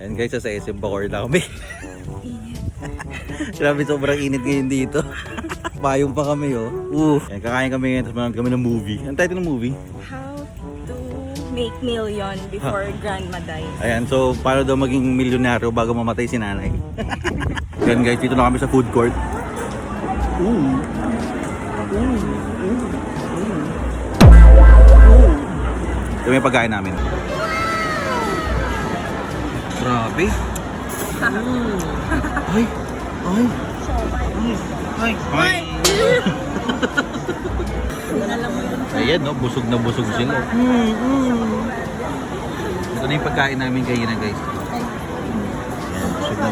Ayan guys, sa SM Bacoor na kami. Grabe, sobrang init ngayon dito. Payong pa kami oh. Ayan, kakain kami ngayon, tapos manood kami ng movie. Ang title ng movie? How to make million before grandma dies. Ayan, so paano daw maging milyonaryo bago mamatay si nanay. Ayan guys, dito na kami sa food court. Ito may pagkain namin. Grabe. Ay. Ayan no, busog na busog sila. Ito na yung pagkain namin kayo na guys. Ayan,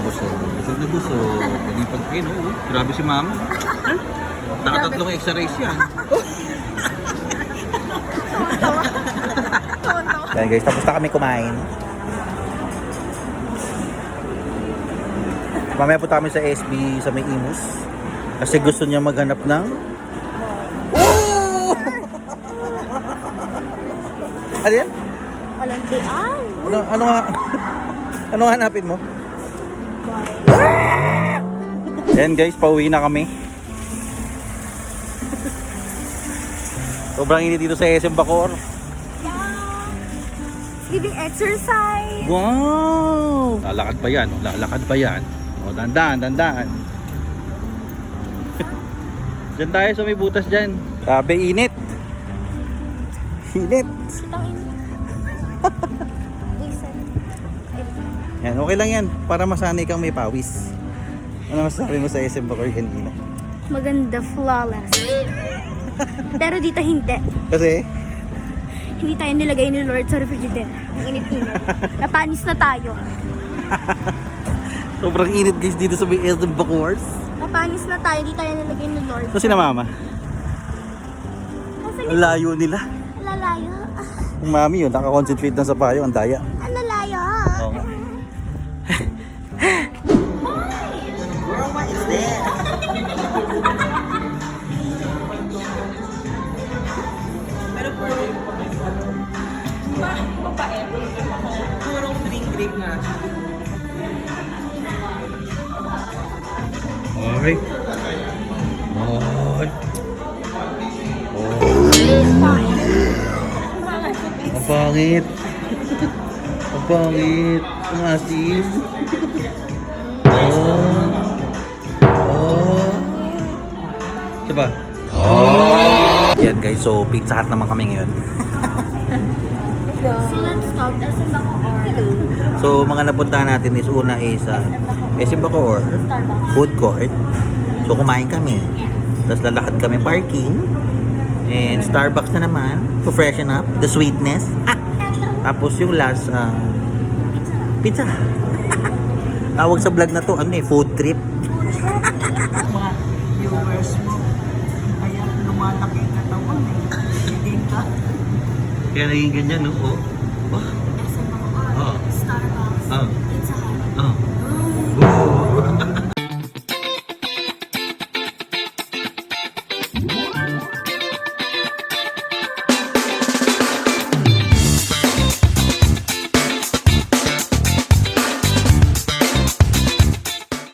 busog na busog. Ito na yung pagkain, oh. Grabe si mama. Nakatatlong extra rice yan. Ayan guys, tapos na kami kumain. Mamaya punta kami sa SB sa may Imus. Kasi gusto niya maghanap ng... Oh! Ano yan? Walantian. Ano hanapin mo? Ayan guys, pauwi na kami. Sobrang init dito sa SM Bacoor. Giving exercise. Wow! Lalakad pa yan, lalakad pa yan. O, dandan. Diyan tayo sa may butas dyan. Sabi, init. Init. Yan, okay lang yan. Para masanay kang may pawis. Ano masasabi mo sa SM Bacoor kanina? Maganda, flawless. Pero dito hindi. Kasi? Hindi tayo nilagay ni Lord sa refrigerator. Ang init-init. Napanis na tayo. Sobrang init guys dito sa may SM Bacoor. Napanis na tayo. Hindi tayo nilagay ni Lord. Kasi na mama? Kasi Ang layo nila. lalayo. Yung mami yun, nakakonsentrate na sa payo. Ang daya. Ang lalayo. Oo nga. Purong drink nga. Okay. Oh. Ang pangit. Ang pangit. Ang asim. Diba? Yan guys, so Pizza Hut naman kami ngayon. So let's stop. SM Bacoor. So mga napuntahan natin is una is SM Bacoor food court. So kumain kami. Tapos lalakad kami parking. And Starbucks na naman to freshen up the sweetness. Tapos yung last pizza. Tawag sa vlog na to ano food trip. Mga viewers mo. Kaya lumalaki ang katawan eh. Hindi ka. Kaya naging ganyan no. Oh.